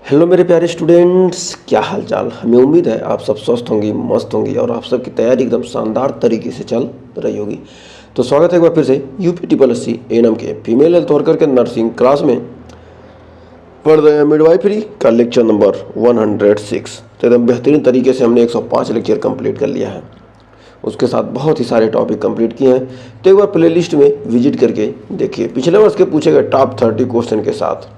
Hello मेरे प्यारे students, क्या हाल चाल। हमें उम्मीद है आप सब स्वस्थ होंगी, मस्त होंगी और आप सबकी तैयारी एकदम शानदार तरीके से चल रही होगी। तो स्वागत है एक बार फिर से UP triple S C ANM के फीमेल हेल्थ वर्कर के नर्सिंग क्लास में पढ़ रहे हैं मिडवाइफरी का लेक्चर नंबर 106। तो एकदम बेहतरीन तरीके से हमने 105 लेक्चर कंप्लीट कर लिया है। उसके साथ बहुत ही सारे टॉपिक कंप्लीट किए हैं। तो एक बार प्ले लिस्ट में विजिट करके देखिए, पिछले वर्ष के पूछे गए टॉप 30 क्वेश्चन के साथ,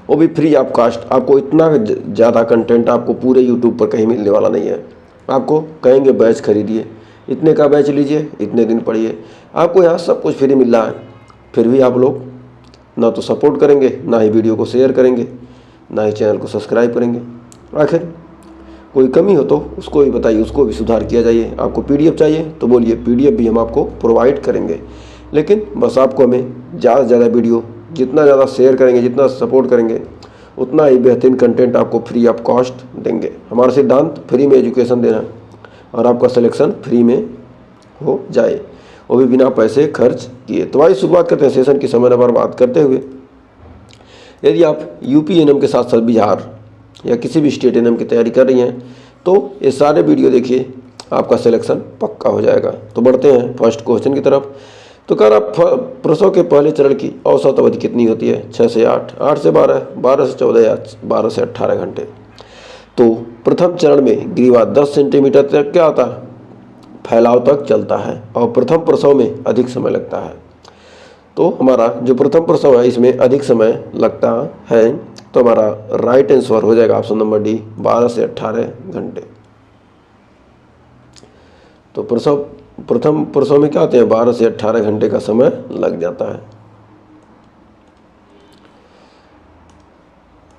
वो भी फ्री ऑफ कास्ट। आपको इतना ज़्यादा कंटेंट आपको पूरे यूट्यूब पर कहीं मिलने वाला नहीं है। आपको कहेंगे बैच खरीदिए, इतने का बैच लीजिए, इतने दिन पढ़िए, आपको यहाँ सब कुछ फ्री मिल रहा है। फिर भी आप लोग ना तो सपोर्ट करेंगे, ना ही वीडियो को शेयर करेंगे, ना ही चैनल को सब्सक्राइब करेंगे। आखिर कोई कमी हो तो उसको भी बताइए, उसको भी सुधार किया जाइए। आपको पीडीएफ चाहिए तो बोलिए, पीडीएफ भी हम आपको प्रोवाइड करेंगे। लेकिन बस आपको हमें ज़्यादा से ज़्यादा वीडियो जितना ज़्यादा शेयर करेंगे, जितना सपोर्ट करेंगे, उतना ही बेहतरीन कंटेंट आपको फ्री ऑफ कॉस्ट देंगे। हमारा सिद्धांत फ्री में एजुकेशन देना और आपका सिलेक्शन फ्री में हो जाए, वो भी बिना पैसे खर्च किए। तो आइए शुरुआत करते हैं सेशन की समय बर्बाद करते हुए। यदि आप यूपी एएनएम के साथ साथ बिहार या किसी भी स्टेट एएनएम की तैयारी कर रही हैं तो ये सारे वीडियो देखिए, आपका सिलेक्शन पक्का हो जाएगा। तो बढ़ते हैं फर्स्ट क्वेश्चन की तरफ। तो कह रहा प्रसव के पहले चरण की औसत अवधि कितनी होती है? 6 से 8, 8 से 12, 12 से 14 या 12 से 18 घंटे। तो प्रथम चरण में ग्रीवा 10 सेंटीमीटर तक क्या आता है, फैलाव तक चलता है और प्रथम प्रसव में अधिक समय लगता है। तो हमारा जो प्रथम प्रसव है इसमें अधिक समय लगता है, तो हमारा राइट आंसर हो जाएगा ऑप्शन नंबर डी, 12 से 18 घंटे। तो प्रथम प्रसव में क्या आते हैं, 12 से 18 घंटे का समय लग जाता है।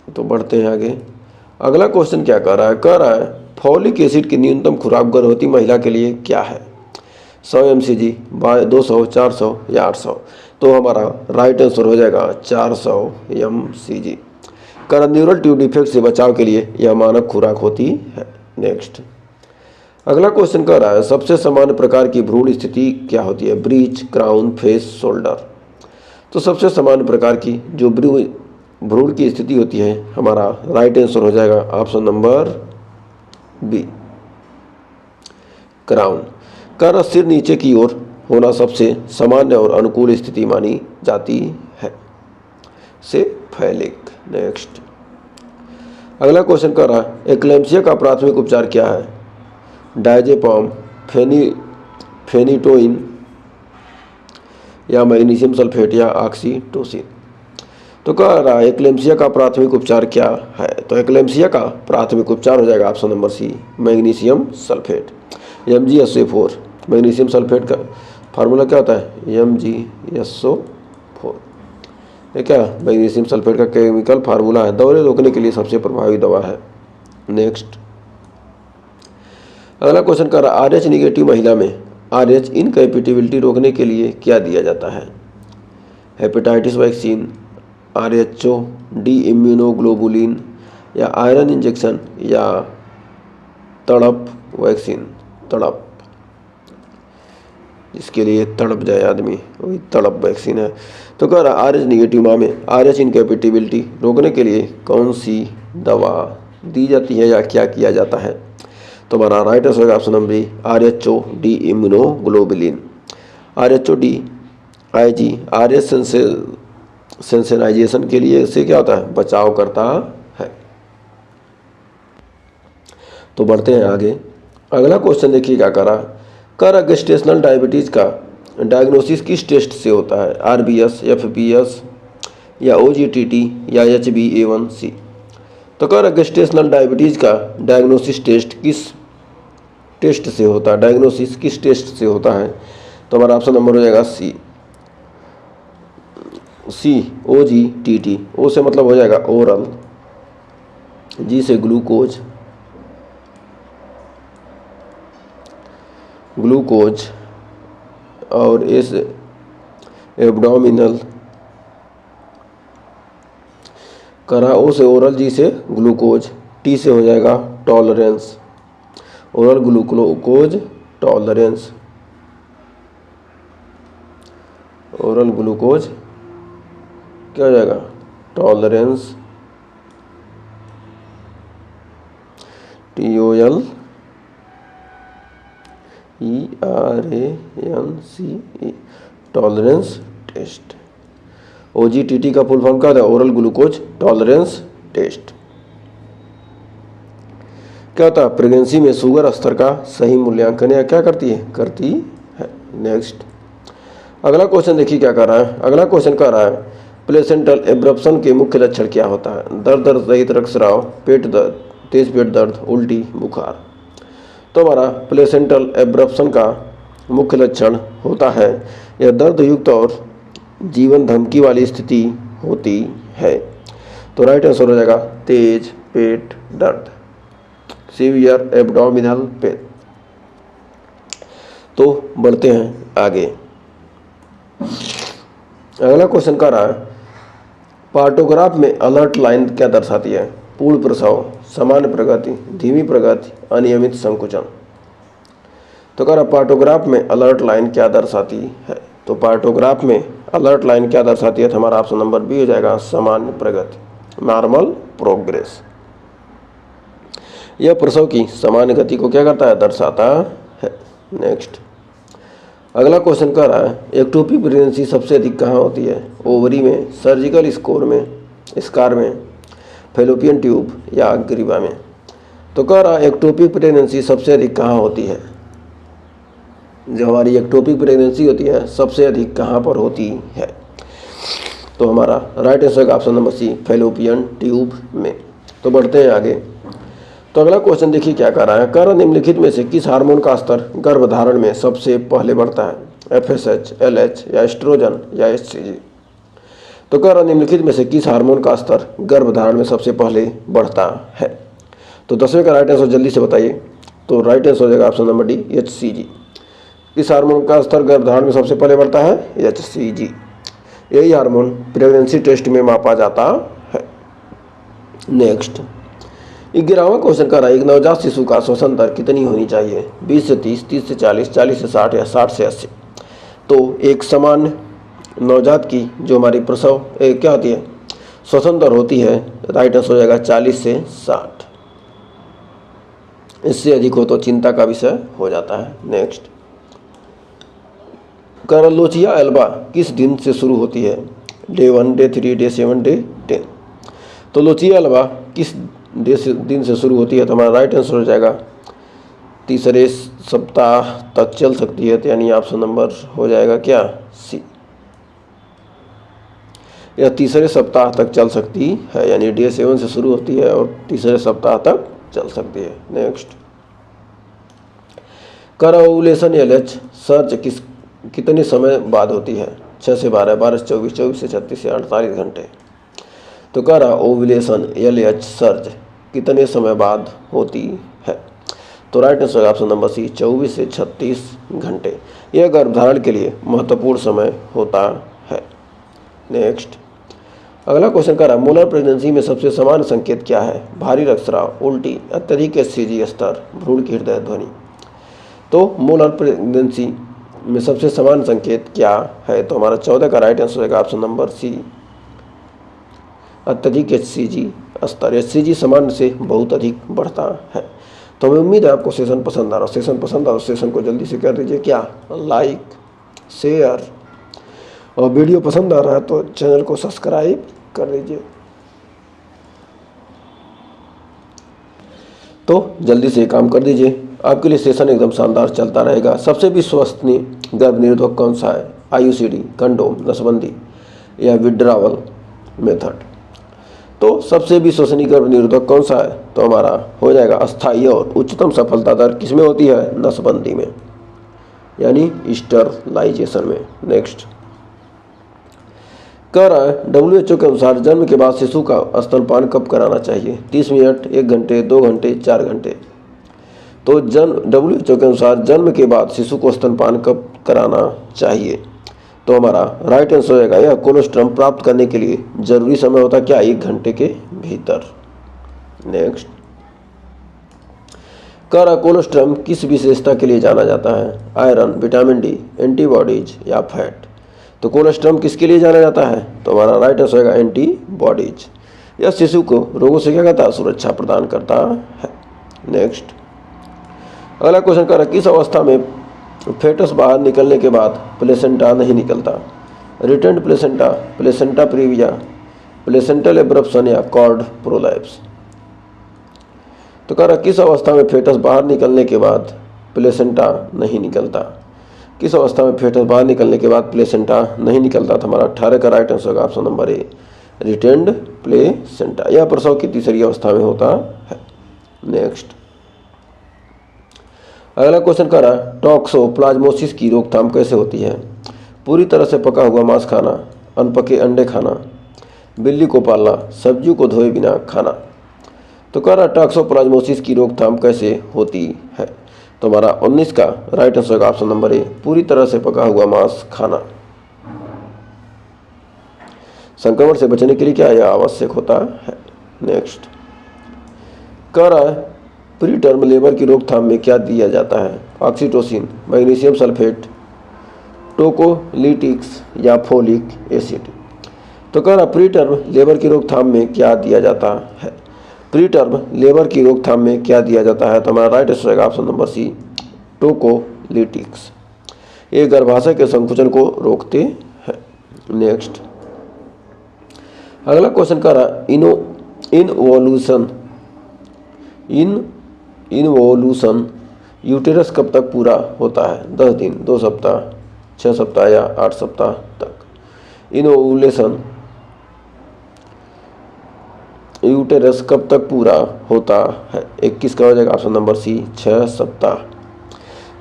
तो बढ़ते हैं आगे। अगला क्वेश्चन क्या कह रहा है? कह रहा है फॉलिक एसिड की न्यूनतम खुराक गर्भवती महिला के लिए क्या है? 100 mcg, 200, 400 या 800। तो हमारा राइट आंसर हो जाएगा 400 mcg। न्यूरल ट्यूब डिफेक्ट से बचाव के लिए यह मानक खुराक होती है। नेक्स्ट अगला क्वेश्चन कह रहा है सबसे सामान्य प्रकार की भ्रूण स्थिति क्या होती है? Breach, crown, face, shoulder. तो सबसे सामान्य प्रकार की जो भ्रूण की स्थिति होती है, हमारा राइट आंसर हो जाएगा ऑप्शन नंबर बी, क्राउन। कर सिर नीचे की ओर होना सबसे सामान्य और अनुकूल स्थिति मानी जाती है, से फैलिक। नेक्स्ट अगला क्वेश्चन कर रहा है एक्लेम्पसिया का प्राथमिक उपचार क्या है? डायजेपाम, फेनिटोइन या मैग्नीशियम सल्फेट या ऑक्सीटोसिन। तो कह रहा है एक्लेम्पसिया का प्राथमिक उपचार क्या है? तो एक्लेम्पसिया का प्राथमिक उपचार हो जाएगा option number C, magnesium sulphate, MgSO4। Magnesium sulphate का फार्मूला क्या होता है? MgSO4। ये क्या मैग्नीशियम सल्फेट का केमिकल फार्मूला है, दौरे रोकने के लिए सबसे प्रभावी दवा है। नेक्स्ट अगला क्वेश्चन कर रहा है RH निगेटिव महिला में RH इनकैपेबिलिटी रोकने के लिए क्या दिया जाता है? Hepatitis vaccine, RHO, D immunoglobulin या आयरन इंजेक्शन या तड़प वैक्सीन। तड़प, जिसके लिए तड़प जाए आदमी, वही तड़प वैक्सीन है। तो कह रहा RH निगेटिव माँ में RH इनकैपेबिलिटी रोकने के लिए कौन सी दवा दी जाती है या क्या किया जाता है? तो हमारा राइट आंसर होगा option number B, RHO, D immunoglobulin. RHO D IG RS sensitisation के लिए इससे क्या होता है? बचाव करता है। तो बढ़ते हैं आगे। अगला क्वेश्चन देखिए क्या करा। कर गेस्टेशनल डायबिटीज़ का डायग्नोसिस किस टेस्ट से होता है? RBS, FBS या OGTT या HbA1c। तो कर गेस्टेशनल डायबिटीज़ का डायग्नोसिस टेस्ट किस टेस्ट से होता है? डायग्नोसिस किस टेस्ट से होता है? तो हमारा ऑप्शन नंबर हो जाएगा सी, OGTT। ओ से मतलब हो जाएगा ओरल, जी से ग्लूकोज, और ए से एब्डोमिनल, करा ओ से ओरल, जी से ग्लूकोज, टी से हो जाएगा tolerance, oral glucose tolerance, oral glucose क्या हो जाएगा? Tolerance TOLERANCE tolerance test. OGTT का फुल फॉर्म क्या होता है? Oral glucose tolerance test. क्या होता है? प्रेगनेंसी में शुगर स्तर का सही मूल्यांकन या क्या करती है? नेक्स्ट अगला क्वेश्चन देखिए क्या कर रहा है। अगला क्वेश्चन कर रहा है प्लेसेंटल एब्रप्शन के मुख्य लक्षण क्या होता है? दर्द रहित रक्तस्राव, पेट दर्द, तेज पेट दर्द, उल्टी, बुखार। तो हमारा प्लेसेंटल एब्रप्शन का मुख्य लक्षण होता है यह दर्द युक्त और जीवन धमकी वाली स्थिति होती है। तो राइट आंसर हो जाएगा तेज पेट दर्द, सीवियर एब्डोमिनल पेन। तो बढ़ते हैं आगे। अगला क्वेश्चन कर रहा है पार्टोग्राफ में अलर्ट लाइन क्या दर्शाती है? पूर्ण प्रसव, सामान्य प्रगति, धीमी प्रगति, अनियमित संकुचन। तो कह रहा पार्टोग्राफ में अलर्ट लाइन क्या दर्शाती है? तो पार्टोग्राफ में अलर्ट लाइन क्या दर्शाती है? तो हमारा ऑप्शन नंबर बी हो जाएगा सामान्य प्रगति, नॉर्मल प्रोग्रेस। यह प्रसव की सामान्य गति को क्या करता है? दर्शाता है। नेक्स्ट अगला क्वेश्चन कह रहा है एक्टोपिक प्रेगनेंसी सबसे अधिक कहाँ होती है? ओवरी में, सर्जिकल स्कार में, फैलोपियन ट्यूब या ग्रीवा में। तो कह रहा है एक्टोपिक प्रेगनेंसी सबसे अधिक कहाँ होती है? जो हमारी एक्टोपिक प्रेगनेंसी होती है सबसे अधिक कहाँ पर होती है? तो हमारा राइट आंसर का option number C, fallopian tube में। तो बढ़ते हैं आगे। तो अगला क्वेश्चन देखिए क्या कर रहा है। कह रहा निम्नलिखित में से किस हार्मोन का स्तर गर्भधारण में सबसे पहले बढ़ता है? FSH, LH या एस्ट्रोजन या HCG। तो कह रहा निम्नलिखित में से किस हार्मोन का स्तर गर्भधारण में सबसे पहले बढ़ता है? तो 10वें का राइट आंसर जल्दी से बताइए। तो राइट आंसर हो जाएगा ऑप्शन नंबर डी, HCG। किस हार्मोन का स्तर गर्भधारण में सबसे पहले बढ़ता है? HCG। यही हार्मोन प्रेगनेंसी टेस्ट में मापा जाता है। नेक्स्ट 11वां क्वेश्चन कर रहा है एक नवजात शिशु का श्वसन दर कितनी होनी चाहिए? 20 से 30, 30 से 40, 40 से 60 या 60 से 80। तो एक समान नवजात की जो हमारी प्रसव क्या होती है? श्वसन दर होती है, राइट आंसर हो जाएगा 40 से 60। इससे अधिक हो तो चिंता का विषय हो जाता है। नेक्स्ट कर लोचिया एल्बा किस दिन से शुरू होती है? Day 1, day 3, day 7, day 10। तो लोचिया एल्बा किस दिन से शुरू होती है? तो हमारा राइट आंसर हो जाएगा तीसरे सप्ताह तक चल सकती है। तो यानी ऑप्शन नंबर हो जाएगा क्या? सी। यह तीसरे सप्ताह तक चल सकती है, यानी डे 7 से शुरू होती है और तीसरे सप्ताह तक चल सकती है। नेक्स्ट कर ओवुलेशन LH सर्च कितने समय बाद होती है? 6 से 12, 12 से 24, 24 से 36 या 48 घंटे। तो कह रहा ओवुलेशन LH सर्ज कितने समय बाद होती है? तो right answer option number C, 24 से 36 घंटे। यह गर्भधारण के लिए महत्वपूर्ण समय होता है। नेक्स्ट अगला क्वेश्चन कह रहा मोलर प्रेगनेंसी में सबसे सामान्य संकेत क्या है? भारी रक्तस्राव, उल्टी, अत्यधिक HCG स्तर, भ्रूण की हृदय ध्वनि। तो मोलर प्रेगनेंसी में सबसे सामान्य संकेत क्या है? तो हमारा 14 का राइट आंसर होगा ऑप्शन नंबर सी, अत्यधिक HCG स्तर। HCG सामान्य से बहुत अधिक बढ़ता है। तो हमें उम्मीद है आपको सेशन पसंद आ रहा। सेशन पसंद आ रहा सेशन को जल्दी से कर दीजिए क्या? लाइक, शेयर, और वीडियो पसंद आ रहा है तो चैनल को सब्सक्राइब कर लीजिए। तो जल्दी से काम कर दीजिए, आपके लिए सेशन एकदम शानदार चलता रहेगा। सबसे विश्वसनीय गर्भ निरोधक कौन सा है? IUCD, कंडोम, नसबंदी या विड्रावल मेथड। तो सबसे विश्वसनीय गर्भ निरोधक कौन सा है? तो हमारा हो जाएगा अस्थायी और उच्चतम सफलता दर किसमें होती है? नसबंदी में, यानी स्टरलाइजेशन में। नेक्स्ट कह रहा है WHO के अनुसार जन्म के बाद शिशु का स्तनपान कब कराना चाहिए? 30 मिनट, 1 घंटे, 2 घंटे, 4 घंटे। तो WHO के अनुसार जन्म के बाद शिशु को स्तनपान कब कराना चाहिए? तो हमारा राइट आंसर हो जाएगा यह कोलोस्ट्रम प्राप्त करने के लिए जरूरी समय होता है क्या? 1 घंटे के भीतर। नेक्स्ट कह रहा कोलोस्ट्रम किस विशेषता के लिए जाना जाता है? आयरन, विटामिन डी, एंटीबॉडीज या फैट। तो कोलोस्ट्रम किसके लिए जाना जाता है? तो हमारा राइट आंसर होगा एंटीबॉडीज। यह शिशु को रोगों से क्या करता है? सुरक्षा प्रदान करता है। नेक्स्ट, अगला क्वेश्चन कह रहा है किस अवस्था में फेटस बाहर निकलने के बाद प्लेसेंटा नहीं निकलता? Retained placenta, placenta previa, placental abruption या कॉर्ड प्रोलैप्स। तो कह रहा किस अवस्था में फेटस बाहर निकलने के बाद प्लेसेंटा नहीं निकलता? किस अवस्था में फेटस बाहर निकलने के बाद प्लेसेंटा नहीं निकलता? तो हमारा 18 का राइट आंसर होगा option number A, retained placenta. यह प्रसव की तीसरी अवस्था में होता है। नेक्स्ट, अगला क्वेश्चन कह रहा है टॉक्सोप्लाज्मोसिस की रोकथाम कैसे होती है? पूरी तरह से पका हुआ मांस खाना, अनपके अंडे खाना, बिल्ली को पालना, सब्जियों को धोए बिना खाना। तो कह रहा टॉक्सोप्लाज्मोसिस की रोकथाम कैसे होती है? तो हमारा 19 का राइट आंसर होगा ऑप्शन नंबर ए, पूरी तरह से पका हुआ मांस खाना। संक्रमण से बचने के लिए क्या यह आवश्यक होता है? नेक्स्ट, कह रहा है प्री टर्म लेबर की रोकथाम में क्या दिया जाता है? ऑक्सीटोसिन, मैग्नीशियम सल्फेट, टोकोलिटिक्स या फोलिक एसिड। तो कह रहा प्री टर्म लेबर की रोकथाम में क्या दिया जाता है? प्री टर्म लेबर की रोकथाम में क्या दिया जाता है? तो हमारा राइट आंसर है ऑप्शन नंबर सी, टोकोलिटिक्स। ये गर्भाशय के संकुचन को रोकते हैं। नेक्स्ट, अगला क्वेश्चन कह रहा इनवोल्यूशन यूटेरस कब तक पूरा होता है? 10 दिन, 2 सप्ताह, 6 सप्ताह या 8 सप्ताह तक। इनवोल्यूशन यूटेरस कब तक पूरा होता है? 21 का हो जाएगा ऑप्शन नंबर सी, 6 सप्ताह।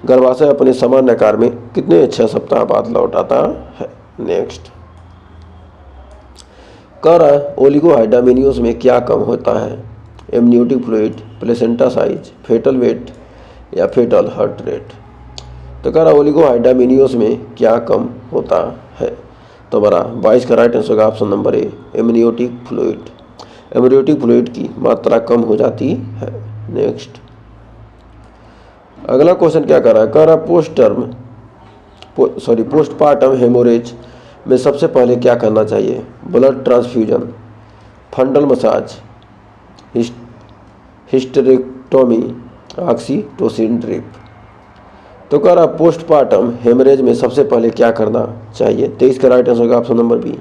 गर्भाशय अपने सामान्य आकार में कितने 6 सप्ताह बाद लौट आता है? नेक्स्ट, कह रहा है ओलिगोहाइड्रामिनियोस में क्या कम होता है? Amniotic fluid, placenta size, foetal weight या फेटल हार्ट रेट। तो कह रहा ओलिगोहाइड्रामिनियोस में क्या कम होता है? तो हमारा 22 का राइट आंसर होगा option number A, amniotic fluid. Amniotic fluid की मात्रा कम हो जाती है। नेक्स्ट, अगला क्वेश्चन क्या कर रहा है? कह रहा पोस्टपार्टम हेमोरेज में सबसे पहले क्या करना चाहिए? Blood transfusion, फंडल massage, hysterectomy, oxytocin drip. तो कह रहा पोस्टपार्टम हेमरेज में सबसे पहले क्या करना चाहिए? 23 का राइट आंसर होगा option number B,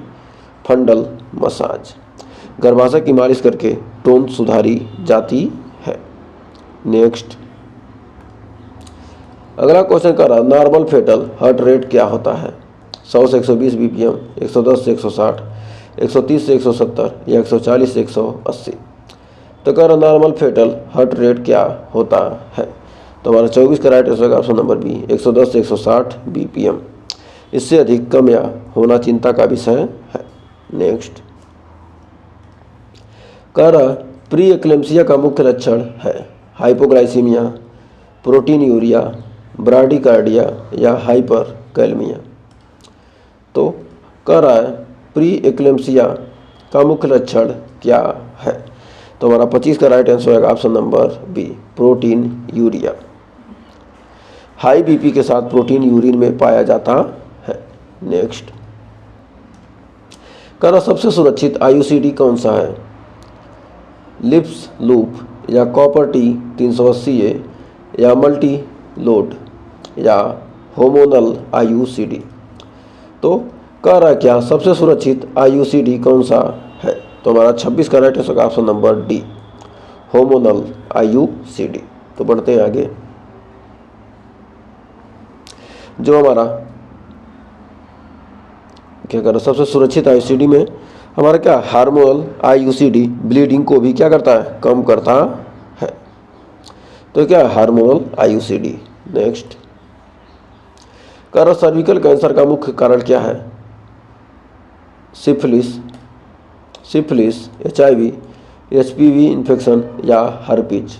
fundal massage. गर्भाशय की मालिश करके टोन सुधारी जाती है। नेक्स्ट, अगला क्वेश्चन कर रहा नॉर्मल फेटल हार्ट रेट क्या होता है? 100 से 120 बीपीएम, 110 से 160, 130 से 170 या 140 से 180। तो कह रहा नॉर्मल फेटल हार्ट रेट क्या होता है? तो हमारा 24 का right answer option number B, 110 से 160 बीपीएम। इससे अधिक कम या होना चिंता का विषय है। नेक्स्ट, कह रहा प्री एक्लेम्सिया का मुख्य लक्षण है हाइपोग्लाइसीमिया, प्रोटीन यूरिया, ब्राडिकार्डिया या हाइपरकैलमिया। तो कह रहा है प्री एक्लेम्सिया का मुख्य लक्षण क्या है? तो हमारा 25 का राइट आंसर होगा option number B, proteinuria. High BP के साथ प्रोटीन यूरिन में पाया जाता है। नेक्स्ट, कह रहा सबसे सुरक्षित आईयूसीडी कौन सा है? लिप्स लूप या कॉपर टी 380A या मल्टी लोड या होमोनल आईयूसीडी। तो कह रहा क्या सबसे सुरक्षित आईयूसीडी कौन सा है? तो हमारा 26 का right answer option number D, होमोनल IUCD. तो बढ़ते हैं आगे। जो हमारा क्या कर रहा सबसे सुरक्षित आईयूसीडी में हमारा क्या हार्मोनल आईयूसीडी ब्लीडिंग को भी क्या करता है? कम करता है। तो क्या हार्मोनल आईयूसीडी। नेक्स्ट, कह रहा सर्विकल कैंसर का मुख्य कारण क्या है? सिफिलिस, HIV, HPV इन्फेक्शन या हर्पीज।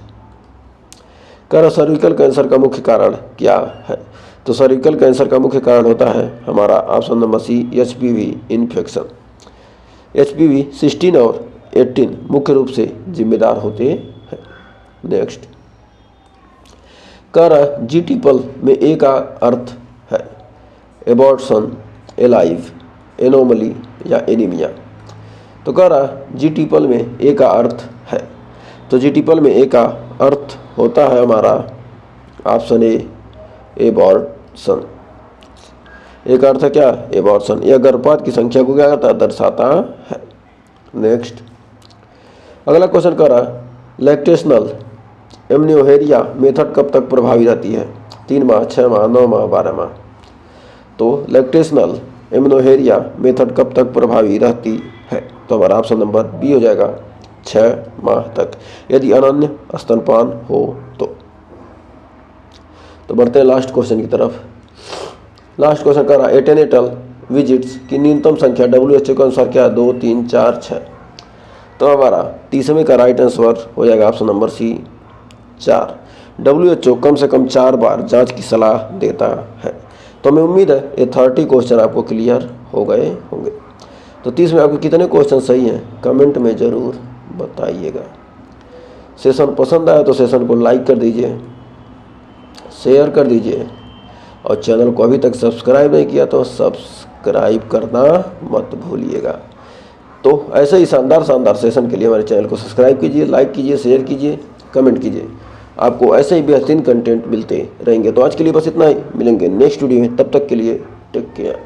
कह रहा सर्विकल कैंसर का मुख्य कारण क्या है? तो सर्विकल कैंसर का मुख्य कारण होता है हमारा option number C, HPV infection. HPV 16 और 18 मुख्य रूप से जिम्मेदार होते हैं। नेक्स्ट, कह रहा जीटीपल में ए का अर्थ है एबॉर्शन, एलाइव, एनोमली या एनीमिया। तो कह रहा जीटीपल में ए का अर्थ है, तो जीटीपल में ए का अर्थ होता है हमारा ऑप्शन ए, एबॉर्शन। एक अर्थ है क्या, एबॉर्शन। यह गर्भपात की संख्या को क्या करता है, दर्शाता है। नेक्स्ट अगला क्वेश्चन कर रहा है, लैक्टेशनल एमनियोहेरिया मेथड कब तक प्रभावी रहती है, 3 माह, 6 माह, 9 माह, 12 माह। तो लैक्टेशनल एमनियोहेरिया मेथड कब तक प्रभावी रहती है, तो हमारा ऑप्शन नंबर बी हो जाएगा, 6 माह तक, यदि अनन्य स्तनपान हो तो बढ़ते हैं लास्ट क्वेश्चन की तरफ। लास्ट क्वेश्चन कर रहा है, एटेनेटल विजिट्स की न्यूनतम संख्या WHO के अनुसार क्या है, 2, 3, 4, 6। तो हमारा 30वें का राइट आंसर हो जाएगा ऑप्शन नंबर सी, 4। WHO कम से कम 4 बार जांच की सलाह देता है। तो हमें उम्मीद है ये 30 क्वेश्चन आपको क्लियर हो गए होंगे। तो 30 में आपके कितने क्वेश्चन सही हैं कमेंट में ज़रूर बताइएगा। सेशन पसंद आया तो सेशन को लाइक कर दीजिए, शेयर कर दीजिए, और चैनल को अभी तक सब्सक्राइब नहीं किया तो सब्सक्राइब करना मत भूलिएगा। तो ऐसे ही शानदार सेशन के लिए हमारे चैनल को सब्सक्राइब कीजिए, लाइक कीजिए, शेयर कीजिए, कमेंट कीजिए। आपको ऐसे ही बेहतरीन कंटेंट मिलते रहेंगे। तो आज के लिए बस इतना ही, मिलेंगे नेक्स्ट वीडियो में, तब तक के लिए टेक केयर।